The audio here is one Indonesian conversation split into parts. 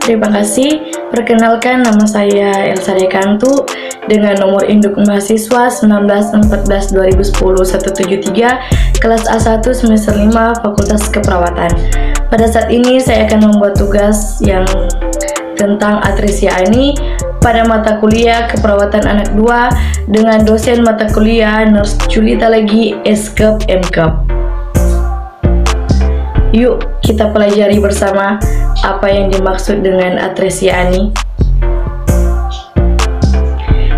Terima kasih. Perkenalkan, nama saya Elsa Dekantu dengan nomor induk mahasiswa 1914-2010-173 kelas A1 semester 5 Fakultas Keperawatan. Pada saat ini saya akan membuat tugas yang tentang Atresia Ani pada mata kuliah Keperawatan Anak 2 dengan dosen mata kuliah Nurse Julita Legi Eskep MKep. Yuk kita pelajari bersama apa yang dimaksud dengan Atresia Ani.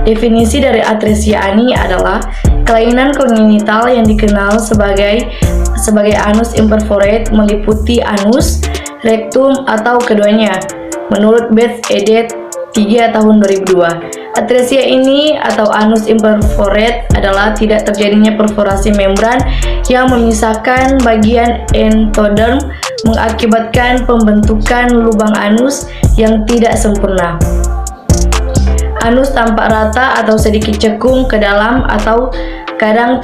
Definisi dari Atresia Ani adalah kelainan kongenital yang dikenal sebagai anus imperforate meliputi anus, rektum atau keduanya. Menurut Beth Edet 3 tahun 2002, atresia ini atau anus imperforate adalah tidak terjadinya perforasi membran yang memisahkan bagian endoderm mengakibatkan pembentukan lubang anus yang tidak sempurna. Anus tampak rata atau sedikit cekung ke dalam atau kadang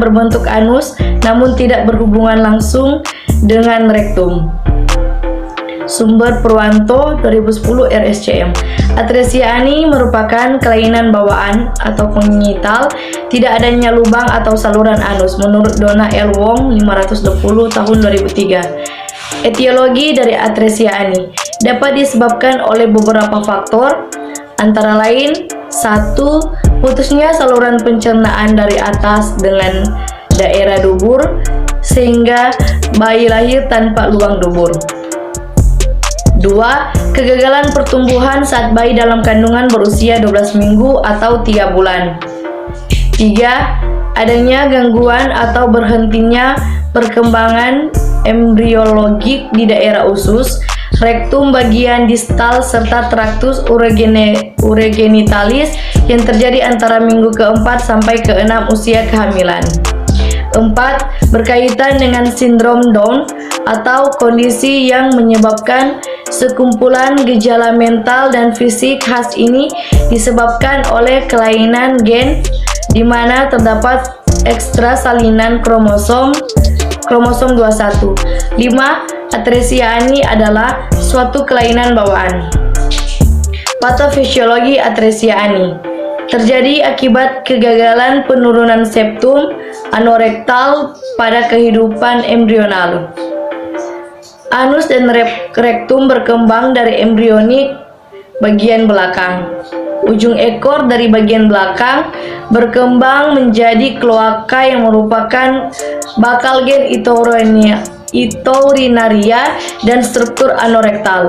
berbentuk anus namun tidak berhubungan langsung dengan rektum. Sumber Purwanto 2010 RSCM. Atresia Ani merupakan kelainan bawaan atau kongenital tidak adanya lubang atau saluran anus menurut Donna L. Wong 520 tahun 2003. Etiologi dari Atresia Ani dapat disebabkan oleh beberapa faktor, antara lain 1. Putusnya saluran pencernaan dari atas dengan daerah dubur sehingga bayi lahir tanpa lubang dubur. 2. Kegagalan pertumbuhan saat bayi dalam kandungan berusia 12 minggu atau 3 bulan. 3. Adanya gangguan atau berhentinya perkembangan embriologik di daerah usus, rektum bagian distal serta traktus uregenitalis yang terjadi antara minggu ke-4 sampai ke-6 usia kehamilan. 4. Berkaitan dengan sindrom Down atau kondisi yang menyebabkan sekumpulan gejala mental dan fisik khas ini disebabkan oleh kelainan gen di mana terdapat ekstrasalinan kromosom 21. 5. Atresia Ani adalah suatu kelainan bawaan. Patofisiologi Atresia Ani terjadi akibat kegagalan penurunan septum anorektal pada kehidupan embrional. Anus dan rektum berkembang dari embrionik bagian belakang. Ujung ekor dari bagian belakang berkembang menjadi kloaka yang merupakan bakal gen itourinaria dan struktur anorektal.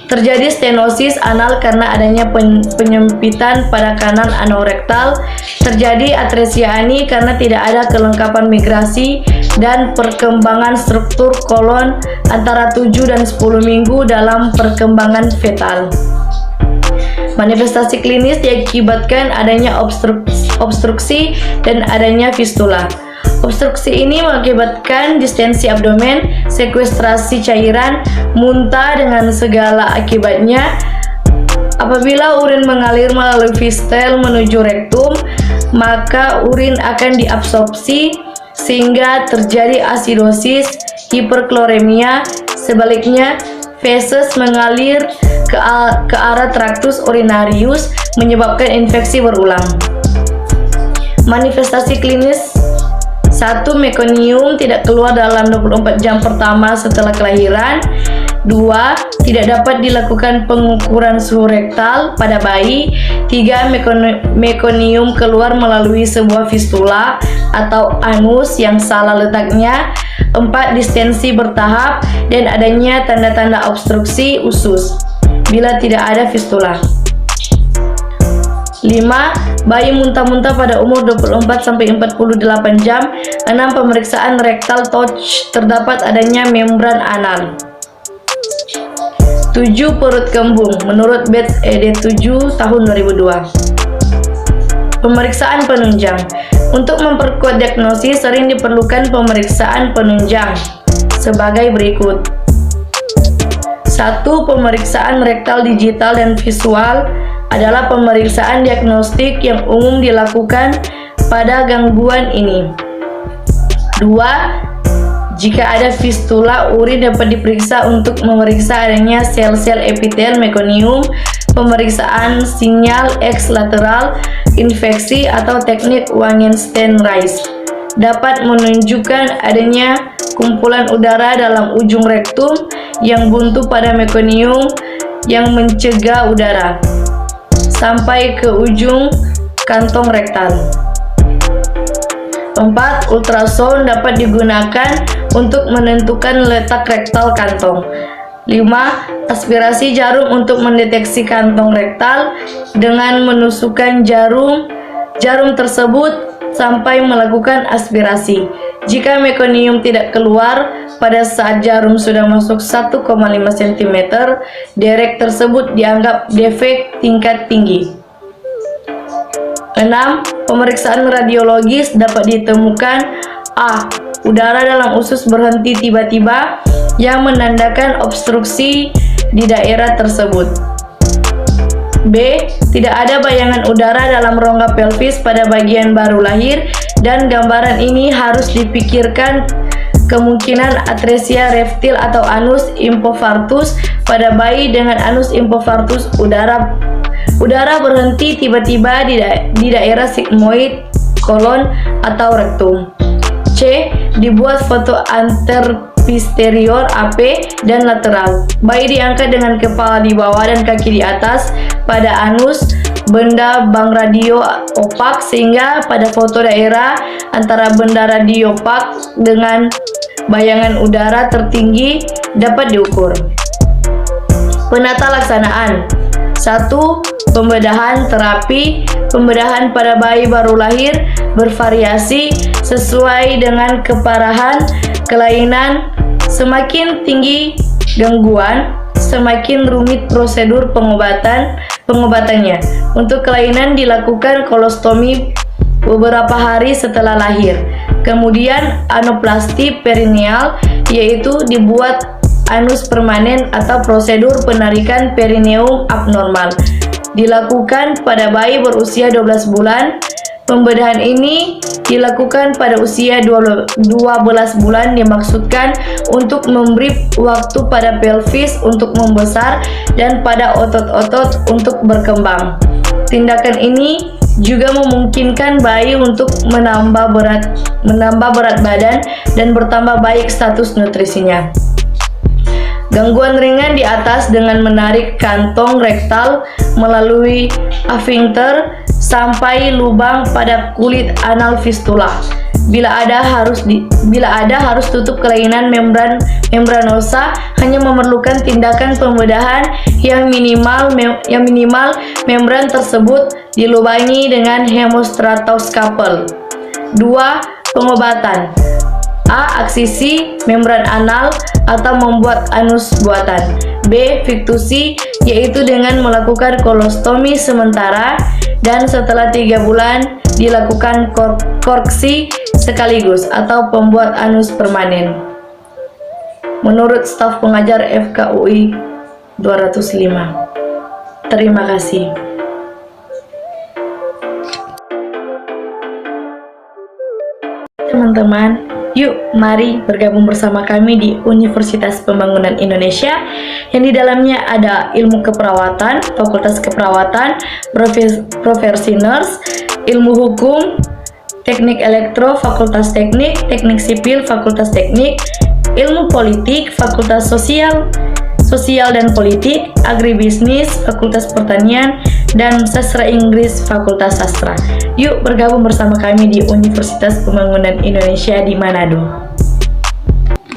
Terjadi stenosis anal karena adanya penyempitan pada kanan anorektal. Terjadi Atresia Ani karena tidak ada kelengkapan migrasi dan perkembangan struktur kolon antara 7 dan 10 minggu dalam perkembangan fetal. Manifestasi klinis diakibatkan adanya obstruksi dan adanya fistula. Obstruksi ini mengakibatkan distensi abdomen, sekuestrasi cairan, muntah dengan segala akibatnya. Apabila urin mengalir melalui fistel menuju rektum, maka urin akan diabsorpsi sehingga terjadi asidosis, hiperkloremia. Sebaliknya, feses mengalir ke arah traktus urinarius menyebabkan infeksi berulang. Manifestasi klinis: 1. Mekonium tidak keluar dalam 24 jam pertama setelah kelahiran. 2. Tidak dapat dilakukan pengukuran suhu rektal pada bayi. 3. Mekonium keluar melalui sebuah fistula atau anus yang salah letaknya. 4. Distensi bertahap dan adanya tanda-tanda obstruksi usus bila tidak ada fistula. 5. Bayi muntah-muntah pada umur 24-48 jam. 6. Pemeriksaan rektal touch terdapat adanya membran anal. 7. Perut kembung menurut Beth Edet 7 tahun 2002. Pemeriksaan penunjang. Untuk memperkuat diagnosis sering diperlukan pemeriksaan penunjang sebagai berikut. 1. Pemeriksaan rektal digital dan visual adalah pemeriksaan diagnostik yang umum dilakukan pada gangguan ini. 2. Jika ada fistula, urin dapat diperiksa untuk memeriksa adanya sel-sel epitel mekonium, pemeriksaan sinyal X lateral, infeksi atau teknik Wangenstein-Reis dapat menunjukkan adanya kumpulan udara dalam ujung rektum yang buntu pada mekonium yang mencegah udara sampai ke ujung kantong rektal. 4. Ultrasound dapat digunakan untuk menentukan letak rektal kantong. 5. Aspirasi jarum untuk mendeteksi kantong rektal dengan menusukkan jarum tersebut sampai melakukan aspirasi. Jika mekonium tidak keluar pada saat jarum sudah masuk 1,5 cm, derek tersebut dianggap defek tingkat tinggi. 6. Pemeriksaan radiologis dapat ditemukan A. Udara dalam usus berhenti tiba-tiba yang menandakan obstruksi di daerah tersebut. B. Tidak ada bayangan udara dalam rongga pelvis pada bagian baru lahir, dan gambaran ini harus dipikirkan kemungkinan atresia reptil atau anus impofartus pada bayi dengan anus impofartus. Udara berhenti tiba-tiba di daerah sigmoid, kolon, atau rektum. C. Dibuat foto anterposterior AP dan lateral. Bayi diangkat dengan kepala di bawah dan kaki di atas. Pada anus, benda bank radio opak, sehingga pada foto daerah antara benda radio opak dengan bayangan udara tertinggi dapat diukur. Penata laksanaan. 1. Pembedahan terapi. Pembedahan pada bayi baru lahir bervariasi sesuai dengan keparahan kelainan. Semakin tinggi gangguan, semakin rumit prosedur pengobatannya. Untuk kelainan dilakukan kolostomi beberapa hari setelah lahir. Kemudian anoplasti perineal, yaitu dibuat anus permanen atau prosedur penarikan perineum abnormal, dilakukan pada bayi berusia 12 bulan. Pembedahan ini dilakukan pada usia 12 bulan, dimaksudkan untuk memberi waktu pada pelvis untuk membesar dan pada otot-otot untuk berkembang. Tindakan ini juga memungkinkan bayi untuk menambah berat badan dan bertambah baik status nutrisinya. Gangguan ringan di atas dengan menarik kantong rektal melalui afinkter sampai lubang pada kulit anal fistula. Bila ada harus tutup kelainan membranosa, hanya memerlukan tindakan pembedahan yang minimal membran tersebut dilubangi dengan hemostratoscalpel. 2. Pengobatan. A. Aksisi membran anal atau membuat anus buatan. B. Fiktusi, yaitu dengan melakukan kolostomi sementara dan setelah 3 bulan dilakukan korksi sekaligus atau pembuat anus permanen. Menurut staf pengajar FKUI 205. Terima kasih. Teman-teman, yuk mari bergabung bersama kami di Universitas Pembangunan Indonesia, yang di dalamnya ada ilmu keperawatan, fakultas keperawatan, profesi nurse, ilmu hukum, teknik elektro, fakultas teknik, teknik sipil, fakultas teknik, ilmu politik, fakultas sosial dan politik, agribisnis, fakultas pertanian, dan sastra Inggris, fakultas sastra. Yuk bergabung bersama kami di Universitas Pembangunan Indonesia di Manado.